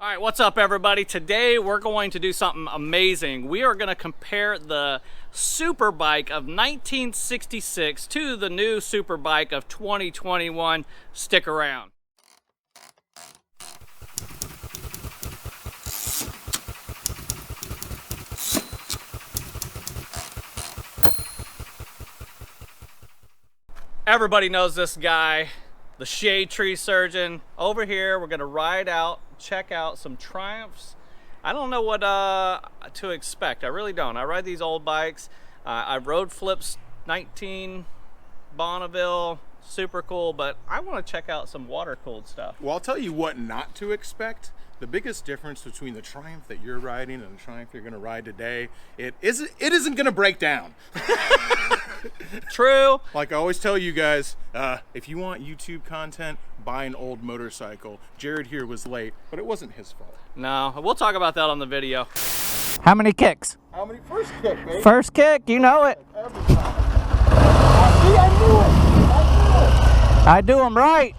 All right, what's up everybody? Today we're going to do something amazing. We are going to compare the Superbike of 1966 to the new Superbike of 2021. Stick around. Everybody knows this guy, the Shadetree Surgeon. Over here, we're gonna ride out, check out some Triumphs. I don't know what to expect. I really don't. I ride these old bikes. I rode flips 19 Bonneville, super cool, but I want to check out some water-cooled stuff. Well, I'll tell you what not to expect. The biggest difference between the Triumph that you're riding and the Triumph you're going to ride today, it isn't going to break down. True. Like I always tell you guys, if you want YouTube content, buy an old motorcycle. Jared here was late, but it wasn't his fault. No, we'll talk about that on the video. How many kicks? How many? First kick, baby. First kick, you know it. Every time. See, I knew it. I do them right.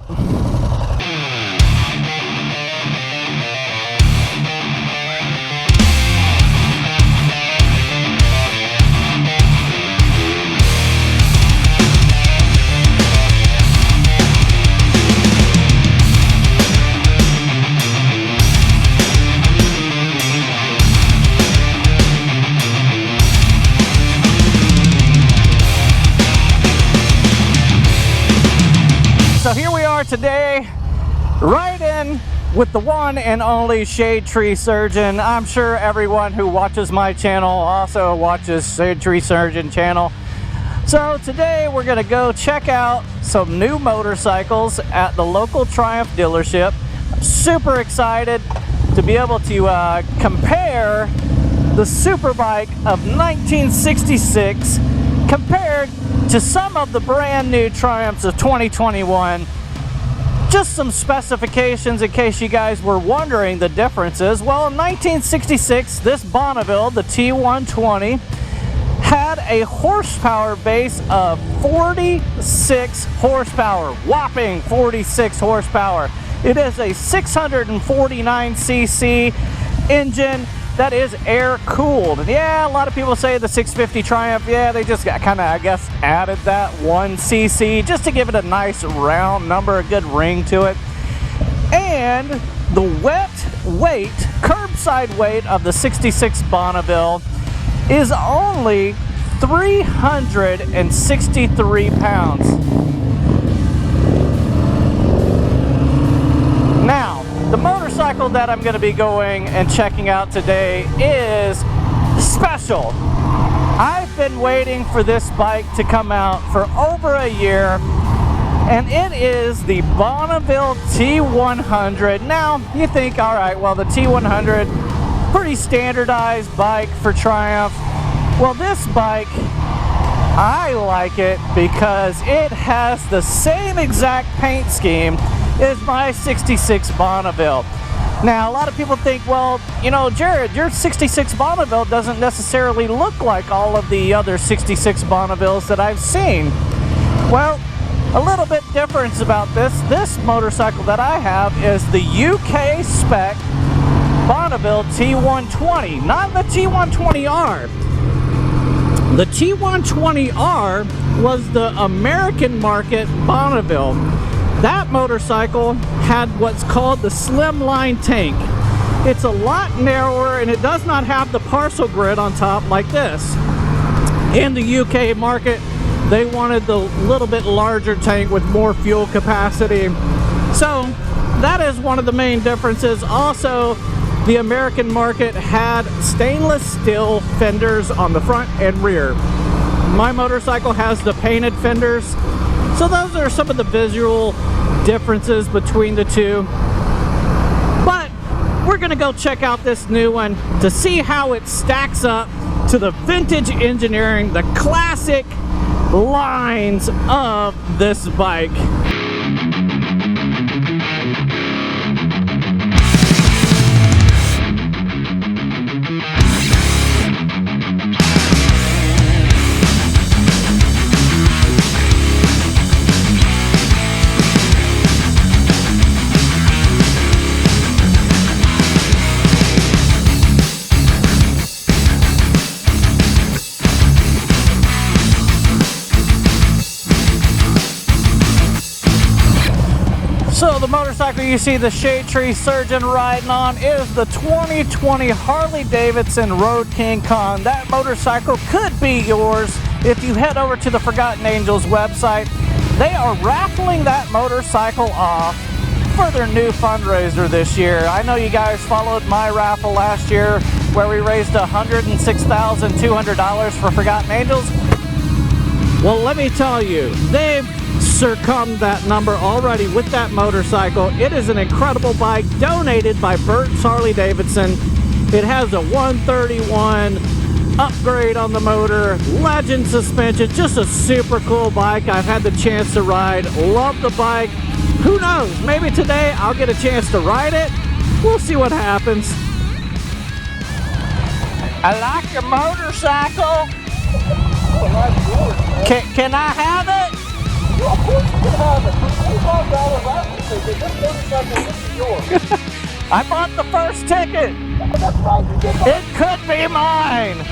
So here we are today, riding with the one and only Shadetree Surgeon. I'm sure everyone who watches my channel also watches Shadetree Surgeon channel. So today we're gonna go check out some new motorcycles at the local Triumph dealership. I'm super excited to be able to compare the Superbike of 1966 compared to some of the brand new Triumphs of 2021. Just some specifications in case you guys were wondering the differences. Well, in 1966, this Bonneville, the T120, had a horsepower base of 46 horsepower, whopping 46 horsepower. It is a 649cc engine that is air cooled. And yeah, a lot of people say the 650 Triumph, yeah, they just got kind of, I guess, added that 1cc just to give it a nice round number, a good ring to it. And the wet weight, curbside weight of the 66 Bonneville is only 363 pounds. Now, the motorcycle that I'm going to be going and checking out today is special. I've been waiting for this bike to come out for over a year, and it is the Bonneville T100. Now, you think, all right, well, the T100, pretty standardized bike for Triumph. Well, this bike, I like it because it has the same exact paint scheme is my 66 Bonneville. Now, a lot of people think, well, you know, Jared, your 66 Bonneville doesn't necessarily look like all of the other 66 Bonnevilles that I've seen. Well, a little bit difference about this. This motorcycle that I have is the UK spec Bonneville T120, not the T120R. The T120R was the American market Bonneville. That motorcycle had what's called the slimline tank. It's a lot narrower and it does not have the parcel grid on top like this. In the UK market, they wanted the little bit larger tank with more fuel capacity. So that is one of the main differences. Also, the American market had stainless steel fenders on the front and rear. My motorcycle has the painted fenders. So those are some of the visual differences between the two. But we're gonna go check out this new one to see how it stacks up to the vintage engineering, the classic lines of this bike. motorcycle you see the Shadetree Surgeon riding on is the 2020 Harley-Davidson Road King Kong. That motorcycle could be yours if you head over to the Forgotten Angels website. They are raffling that motorcycle off for their new fundraiser this year. I know you guys followed my raffle last year where we raised $106,200 for Forgotten Angels. Well, let me tell you, they've circummed that number already with that motorcycle. It is an incredible bike donated by Burt's Harley-Davidson. It has a 131 upgrade on the motor, legend suspension, just a super cool bike. I've had the chance to ride, love the bike. Who knows, maybe today I'll get a chance to ride it. We'll see what happens. I like your motorcycle. Can I have it? Of course you can have it. For $25 raffle ticket, this motorcycle is yours. I bought the first ticket. That's right, you did. It could be mine.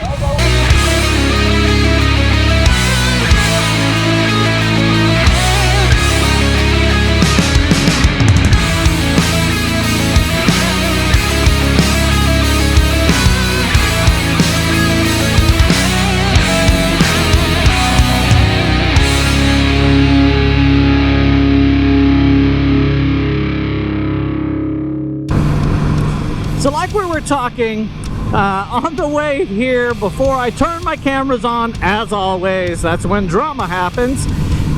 So like we were talking on the way here, before I turn my cameras on, as always, that's when drama happens,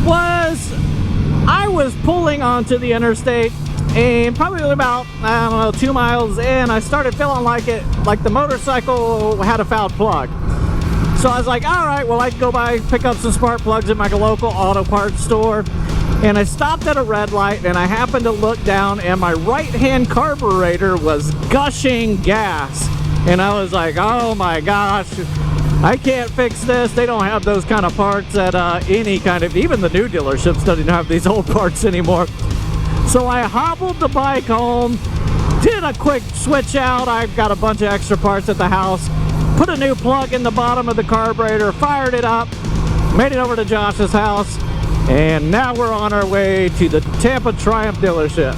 I was pulling onto the interstate, and probably about, I don't know, 2 miles in, I started feeling like the motorcycle had a foul plug. So I was like, all right, well, I can go by, pick up some spark plugs at my local auto parts store. And I stopped at a red light, and I happened to look down, and my right-hand carburetor was gushing gas. And I was like, oh my gosh, I can't fix this. They don't have those kind of parts at any kind of, even the new dealerships don't have these old parts anymore. So I hobbled the bike home, did a quick switch out. I've got a bunch of extra parts at the house, put a new plug in the bottom of the carburetor, fired it up, made it over to Josh's house. And now we're on our way to the Tampa Triumph dealership.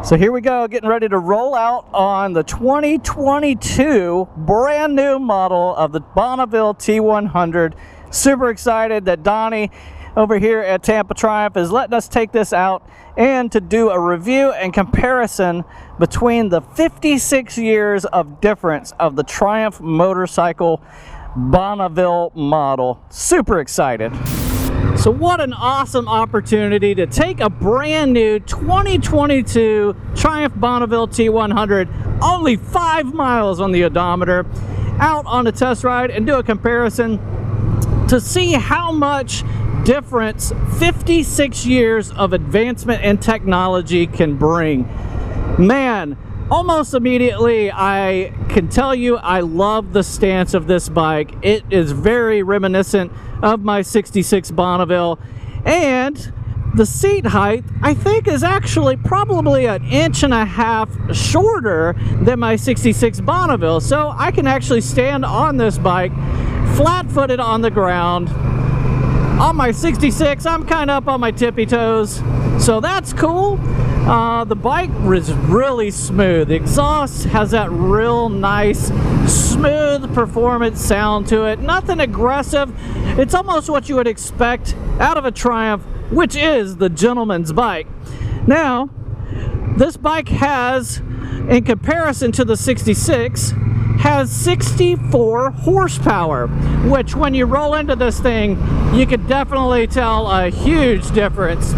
So here we go, getting ready to roll out on the 2022 brand new model of the Bonneville T100. Super excited that Donnie over here at Tampa Triumph is letting us take this out and to do a review and comparison between the 56 years of difference of the Triumph motorcycle Bonneville model. Super excited. So what an awesome opportunity to take a brand new 2022 Triumph Bonneville T100, only 5 miles on the odometer, out on a test ride and do a comparison to see how much difference 56 years of advancement in technology can bring. Man, almost immediately I can tell you I love the stance of this bike. It is very reminiscent of my 66 Bonneville, and the seat height I think is actually probably 1.5 inches shorter than my 66 Bonneville, so I can actually stand on this bike flat-footed on the ground. On my 66 I'm kind of up on my tippy toes. So that's cool. The bike is really smooth. The exhaust has that real nice, smooth performance sound to it. Nothing aggressive. It's almost what you would expect out of a Triumph, which is the gentleman's bike. Now, this bike has, in comparison to the 66, has 64 horsepower, which when you roll into this thing, you could definitely tell a huge difference.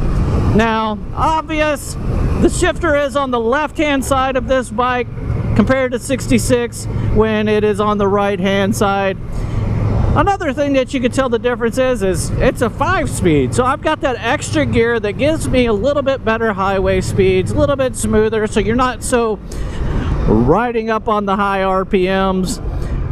Now, obvious, the shifter is on the left-hand side of this bike compared to 66 when it is on the right-hand side. Another thing that you can tell the difference is it's a 5-speed. So I've got that extra gear that gives me a little bit better highway speeds, a little bit smoother, so you're not so riding up on the high RPMs.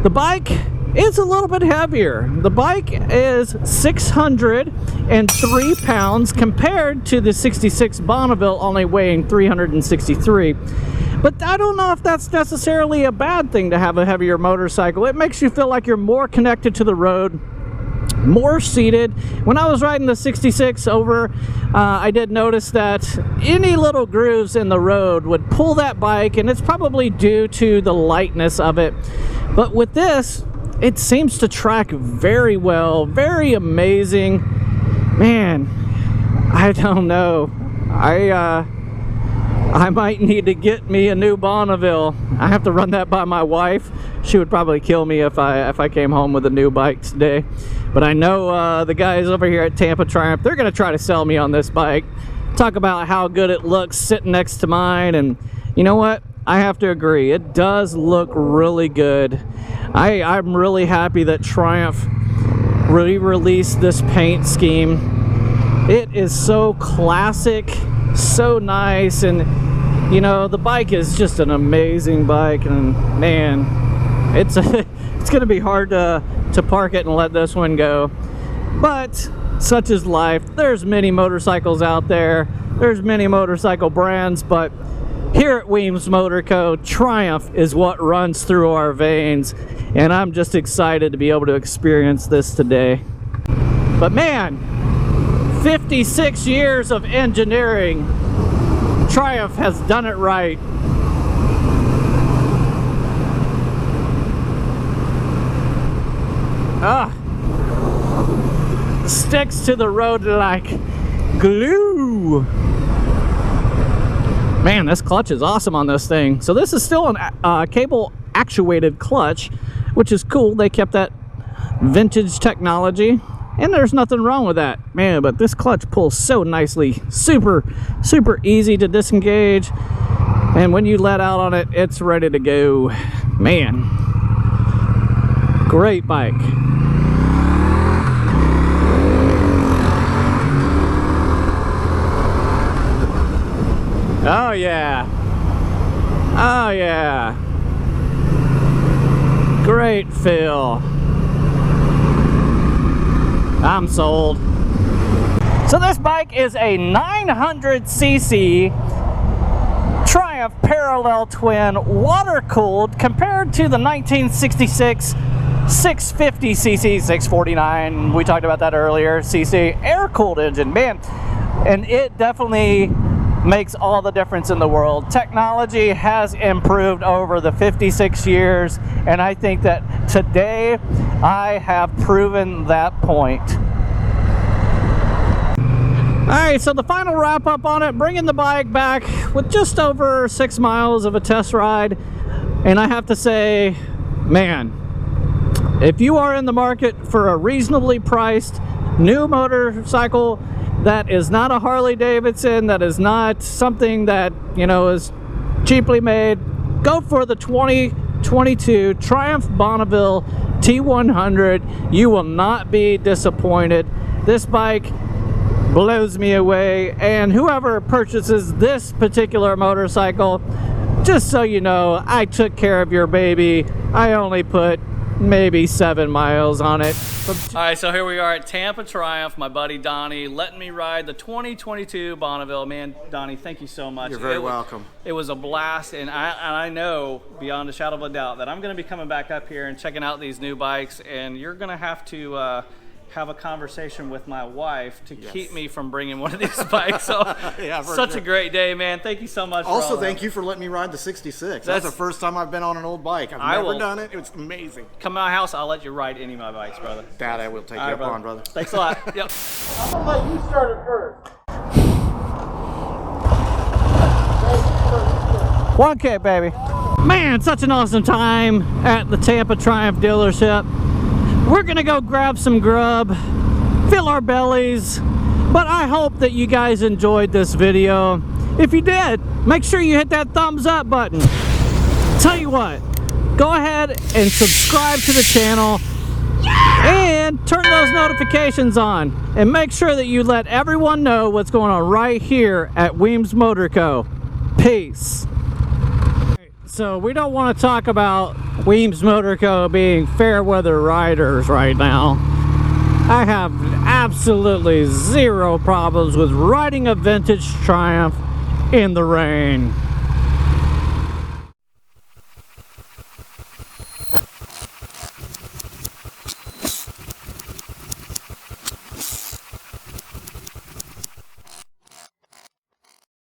The bike is a little bit heavier. The bike is 603 pounds compared to the 66 Bonneville only weighing 363. But I don't know if that's necessarily a bad thing to have a heavier motorcycle. It makes you feel like you're more connected to the road, more seated. When I was riding the 66 over, I did notice that any little grooves in the road would pull that bike, and it's probably due to the lightness of it. But with this, it seems to track very well, very amazing. Man, I don't know. I might need to get me a new Bonneville. I have to run that by my wife. She would probably kill me if I came home with a new bike today. But I know the guys over here at Tampa Triumph, they're gonna try to sell me on this bike. Talk about how good it looks sitting next to mine, and you know what? I have to agree, it does look really good. I'm really happy that Triumph re-released this paint scheme. It is so classic, so nice, and you know, the bike is just an amazing bike, and man, it's gonna be hard to park it and let this one go. But such is life. There's many motorcycles out there, there's many motorcycle brands, but here at Weems Motor Co., Triumph is what runs through our veins, and I'm just excited to be able to experience this today. But man, 56 years of engineering, Triumph has done it right. Sticks to the road like glue. Man, this clutch is awesome on this thing. So this is still a cable actuated clutch, which is cool. They kept that vintage technology, and there's nothing wrong with that, man. But this clutch pulls so nicely, super easy to disengage, and when you let out on it, it's ready to go. Man, great bike. Oh yeah, oh yeah, great feel. I'm sold. So this bike is a 900cc Triumph parallel twin, water-cooled, compared to the 1966 650cc, 649, we talked about that earlier, cc air-cooled engine. Man, and it definitely makes all the difference in the world. Technology has improved over the 56 years, and I think that today I have proven that point. Alright, so the final wrap up on it, bringing the bike back with just over 6 miles of a test ride, and I have to say, man, if you are in the market for a reasonably priced new motorcycle that is not a Harley Davidson, that is not something that, you know, is cheaply made, go for the 2022 Triumph Bonneville T100. You will not be disappointed. This bike blows me away, and whoever purchases this particular motorcycle, just so you know, I took care of your baby. I only put maybe 7 miles on it. All right, so here we are at Tampa Triumph. My buddy Donnie letting me ride the 2022 Bonneville. Man, Donnie, thank you so much. You're very welcome. It was a blast, and I know beyond a shadow of a doubt that I'm going to be coming back up here and checking out these new bikes, and you're going to have to have a conversation with my wife to keep me from bringing one of these bikes. So Yeah, for such sure. a great day, man. Thank you so much. Also, for all thank that. you for letting me ride the 66. That's That's- the first time I've been on an old bike. I've I never will- done it. It was amazing. Come to my house. I'll let you ride any of my bikes, brother. That I will take All you right, up on, brother. Thanks a lot. Yep. I'm gonna let you start it first. 1K, baby. Man, such an awesome time at the Tampa Triumph dealership. We're gonna go grab some grub, fill our bellies, but I hope that you guys enjoyed this video. If you did, make sure you hit that thumbs up button. Tell you what, go ahead and subscribe to the channel and turn those notifications on, and make sure that you let everyone know what's going on right here at Weems Motor Co. Peace. So we don't want to talk about Weems Motor Co. being fair weather riders right now. I have absolutely zero problems with riding a vintage Triumph in the rain.